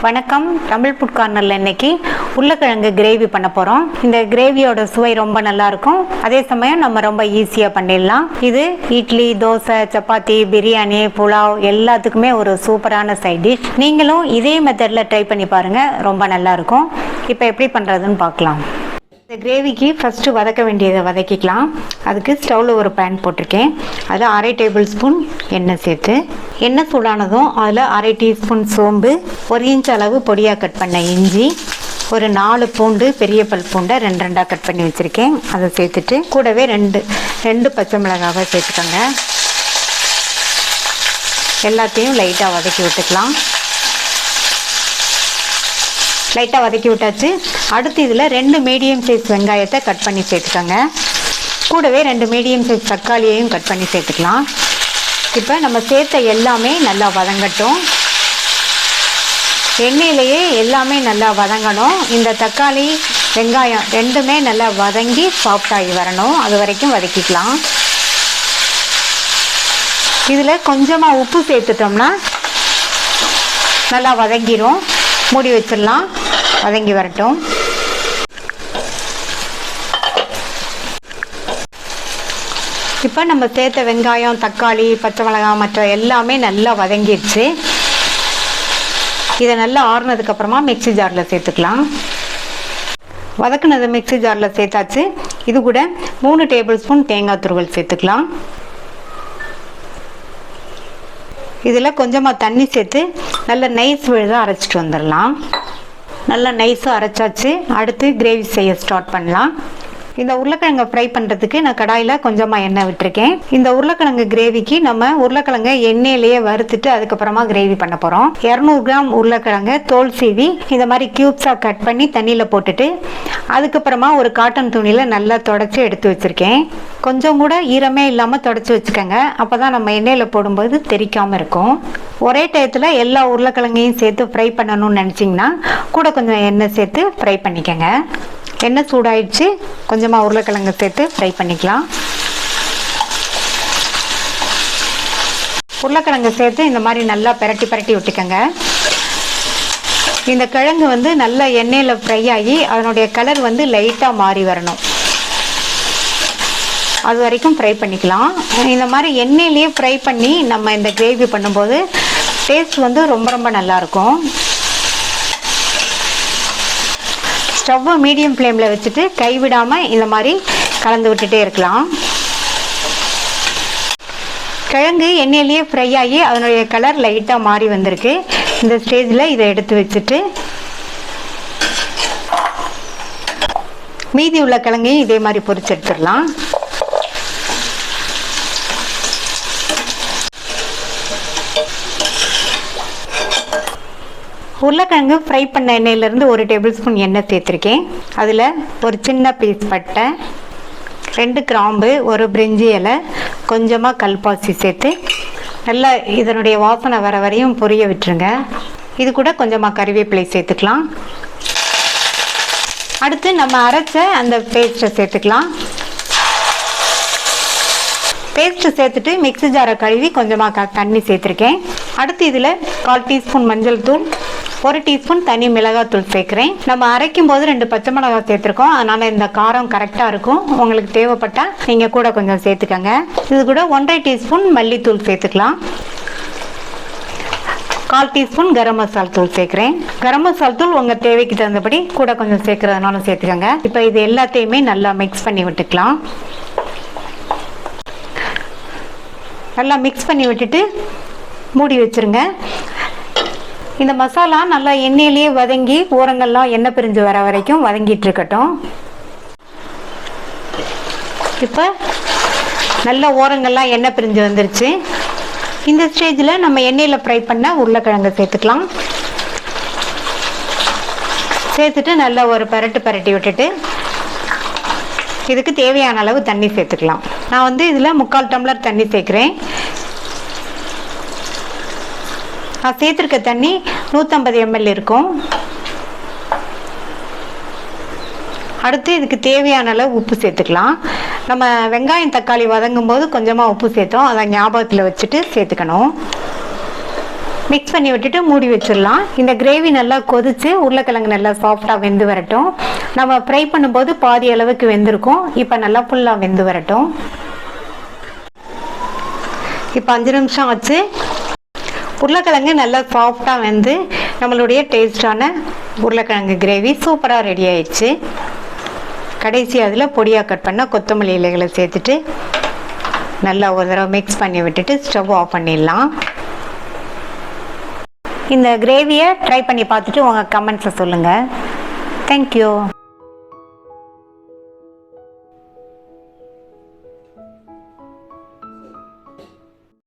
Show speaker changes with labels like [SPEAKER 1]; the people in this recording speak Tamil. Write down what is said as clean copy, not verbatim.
[SPEAKER 1] வணக்கம். தமிழ் ஃபுட் கார்னரில் இன்னைக்கு உருளைக்கிழங்கு கிரேவி பண்ண போகிறோம். இந்த கிரேவியோட சுவை ரொம்ப நல்லாயிருக்கும். அதே சமயம் நம்ம ரொம்ப ஈஸியாக பண்ணிடலாம். இது இட்லி, தோசை, சப்பாத்தி, பிரியாணி, புலாவ் எல்லாத்துக்குமே ஒரு சூப்பரான சைட் டிஷ். நீங்களும் இதே மெத்தடில் ட்ரை பண்ணி பாருங்கள், ரொம்ப நல்லாயிருக்கும். இப்போ எப்படி பண்ணுறதுன்னு பார்க்கலாம். இந்த கிரேவிக்கு ஃபஸ்ட்டு வதக்க வேண்டியதை வதக்கிக்கலாம். அதுக்கு ஸ்டவ்வில் ஒரு பேன் போட்டிருக்கேன். அதில் 1/2 டேபிள் ஸ்பூன் எண்ணெய் சேர்த்து, எண்ணெய் சூடானதும் அதில் 1/2 டீஸ்பூன் சோம்பு, 1 இன்ச் அளவு பொடியாக கட் பண்ண இஞ்சி, ஒரு 4 பூண்டு, பெரிய பல் பூண்டை 2 கட் பண்ணி வச்சுருக்கேன், அதை சேர்த்துட்டு கூடவே ரெண்டு பச்சை மிளகாவை சேர்த்துக்கோங்க. எல்லாத்தையும் லைட்டாக வதக்கி விட்டுக்கலாம். லைட்டாக வதக்கி விட்டாச்சு. அடுத்து இதில் 2 மீடியம் சைஸ் வெங்காயத்தை கட் பண்ணி சேர்த்துக்கோங்க. கூடவே 2 மீடியம் சைஸ் தக்காளியையும் கட் பண்ணி சேர்த்துக்கலாம். இப்போ நம்ம சேர்த்த எல்லாமே நல்லா வதங்கட்டும். எண்ணெயிலேயே எல்லாமே நல்லா வதங்கணும். இந்த தக்காளி, வெங்காயம் ரெண்டுமே நல்லா வதங்கி சாஃப்டாகி வரணும். அது வரைக்கும் வதக்கிக்கலாம். இதில் கொஞ்சமாக உப்பு சேர்த்துட்டோம்னா நல்லா வதங்கிடும். மூடி வச்சிடலாம், வதங்கி வரட்டும். இப்போ நம்ம சேர்த்த வெங்காயம், தக்காளி, பச்சை மிளகாய் மற்ற எல்லாமே நல்லா வதங்கிடுச்சு. இதை நல்லா ஆறுனதுக்கப்புறமா மிக்ஸி ஜாரில் சேர்த்துக்கலாம். வதக்குனது மிக்ஸி ஜாரில் சேர்த்தாச்சு. இது கூட 3 டேபிள் ஸ்பூன் தேங்காய் துருவல் சேர்த்துக்கலாம். இதில் கொஞ்சமாக தண்ணி சேர்த்து நல்ல நைஸ் விழுதாக அரைச்சிட்டு வந்துடலாம். நல்லா நைஸாக அரைச்சாச்சு. அடுத்து கிரேவி செய்ய ஸ்டார்ட் பண்ணலாம். இந்த உருளைக்கிழங்கை ஃப்ரை பண்ணுறதுக்கு நான் கடாயில் கொஞ்சமாக எண்ணெய் விட்டுருக்கேன். இந்த உருளைக்கிழங்கு கிரேவிக்கு நம்ம உருளைக்கிழங்கை எண்ணெயிலேயே வறுத்துட்டு அதுக்கப்புறமா கிரேவி பண்ண போகிறோம். 200 கிராம் உருளைக்கிழங்கை தோல் சீவி இந்த மாதிரி க்யூப்ஸாக கட் பண்ணி தண்ணியில் போட்டுட்டு அதுக்கப்புறமா ஒரு காட்டன் துணியில் நல்லா தொடச்சி எடுத்து வச்சுருக்கேன். கொஞ்சம் கூட ஈரமே இல்லாமல் தொடச்சி வச்சுக்கோங்க. அப்போ தான் நம்ம எண்ணெயில் போடும்போது தெறிக்காமல் இருக்கும். ஒரே டயத்தில் எல்லா உருளைக்கிழங்கையும் சேர்த்து ஃப்ரை பண்ணணும்னு நினச்சிங்கன்னா கூட கொஞ்சம் எண்ணெய் சேர்த்து ஃப்ரை பண்ணிக்கோங்க. எண்ணெய் சூடாயிடுச்சு. கொஞ்சமாக உருளைக்கிழங்கு சேர்த்து ஃப்ரை பண்ணிக்கலாம். உருளைக்கிழங்கு சேர்த்து இந்த மாதிரி நல்லா பிரட்டி விட்டுக்கோங்க. இந்த கிழங்கு நல்லா எண்ணெயில் ஃப்ரை ஆகி அதனுடைய கலர் லைட்டாக மாறி வரணும். அது வரைக்கும் ஃப்ரை பண்ணிக்கலாம். இந்த மாதிரி எண்ணெயிலேயே ஃப்ரை பண்ணி நம்ம இந்த கிரேவி பண்ணும்போது டேஸ்ட் ரொம்ப ரொம்ப நல்லாயிருக்கும். ஸ்டவ்வை மீடியம் ஃப்ளேமில் வச்சுட்டு கைவிடாமல் இந்த மாதிரி கலந்து விட்டுட்டே இருக்கலாம். கிழங்கு எண்ணெயிலேயே ஃப்ரை ஆகி அதனுடைய கலர் லைட்டாக மாறி வந்திருக்கு. இந்த ஸ்டேஜில் இதை எடுத்து வச்சுட்டு மீதி உள்ள கிழங்கையும் இதே மாதிரி பொரிச்சு எடுத்துடலாம். உருளைக்கிழங்கு ஃப்ரை பண்ண எண்ணெயிலேருந்து 1 டேபிள் ஸ்பூன் எண்ணெய் சேர்த்துருக்கேன். அதில் ஒரு சின்ன பீஸ் பட்டை, 2 கிராம்பு, ஒரு பிரிஞ்சி இலை, கொஞ்சமாக கல்பாசி சேர்த்து நல்லா இதனுடைய வாசனை வர வரையும் பொரிய விட்டுருங்க. இது கூட கொஞ்சமாக கறிவேப்பிலை சேர்த்துக்கலாம். அடுத்து நம்ம அரைச்ச அந்த பேஸ்ட்டை சேர்த்துக்கலாம். பேஸ்ட்டு சேர்த்துட்டு மிக்ஸி ஜாரை கழுவி கொஞ்சமாக தண்ணி சேர்த்துருக்கேன். அடுத்து இதில் 1/4 டீஸ்பூன் மஞ்சள் தூள், 1 டீஸ்பூன் தனி மிளகாத்தூள் சேர்க்குறேன். நம்ம அரைக்கும் போது 2 பச்சை மிளகாய் சேர்த்துருக்கோம். அதனால் இந்த காரம் கரெக்டாக இருக்கும். உங்களுக்கு தேவைப்பட்டால் நீங்கள் கூட கொஞ்சம் சேர்த்துக்கோங்க. இது கூட 1/2 டீஸ்பூன் மல்லித்தூள் சேர்த்துக்கலாம். 1/4 டீஸ்பூன் கரம் மசாலா தூள் சேர்க்குறேன். கரம் மசாலா தூள் உங்கள் தேவைக்கு தகுந்தபடி கூட கொஞ்சம் சேர்க்குறதுனாலும் சேர்த்துக்கோங்க. இப்போ இது எல்லாத்தையுமே நல்லா மிக்ஸ் பண்ணி விட்டுக்கலாம். நல்லா மிக்ஸ் பண்ணி விட்டுட்டு மூடி வச்சுருங்க. இந்த மசாலா நல்லா எண்ணெயிலேயே வதங்கி ஓரங்கள்லாம் எண்ணெய் பிரிஞ்சு வர வரைக்கும் வதங்கிட்டு இருக்கட்டும். இப்போ நல்ல ஓரங்கள்லாம் எண்ணெய் பிரிஞ்சு வந்துருச்சு. இந்த ஸ்டேஜில் நம்ம எண்ணெயில் ஃப்ரை பண்ண உருளைக்கிழங்கு சேர்த்துக்கலாம். சேர்த்துட்டு நல்லா ஒரு பரட்டி விட்டுட்டு இதுக்கு தேவையான அளவு தண்ணி சேர்த்துக்கலாம். நான் இதில் 3/4 டம்ளர் தண்ணி சேர்க்குறேன். நான் சேர்த்துருக்க தண்ணி 150 ml இருக்கும். அடுத்து இதுக்கு தேவையான அளவு உப்பு சேர்த்துக்கலாம். நம்ம வெங்காயம் தக்காளி வதங்கும் போது கொஞ்சமாக உப்பு சேர்த்தோம். அதை ஞாபகத்தில் வச்சுட்டு சேர்த்துக்கணும். மிக்ஸ் பண்ணி விட்டுட்டு மூடி வச்சிடலாம். இந்த கிரேவி நல்லா கொதிச்சு உருளைக்கிழங்கு நல்லா சாஃப்டாக வெந்து வரட்டும். நம்ம ஃப்ரை பண்ணும்போது பாதி அளவுக்கு வெந்திருக்கும். இப்போ நல்லா ஃபுல்லாக வெந்து வரட்டும். இப்போ 5 நிமிஷம் ஆச்சு. உருளைக்கிழங்கு நல்லா சாஃப்டாக வெந்து நம்மளுடைய டேஸ்டான உருளைக்கிழங்கு கிரேவி சூப்பராக ரெடி ஆயிடுச்சு. கடைசி அதில் பொடியாக கட் பண்ண கொத்தமல்லி இலைகளை சேர்த்துட்டு நல்லா ஒரு தடவை மிக்ஸ் பண்ணி விட்டுட்டு ஸ்டவ் ஆஃப் பண்ணிடலாம். இந்த கிரேவியை ட்ரை பண்ணி பார்த்துட்டு உங்கள் கமெண்ட்ஸை சொல்லுங்கள். தேங்க்யூ.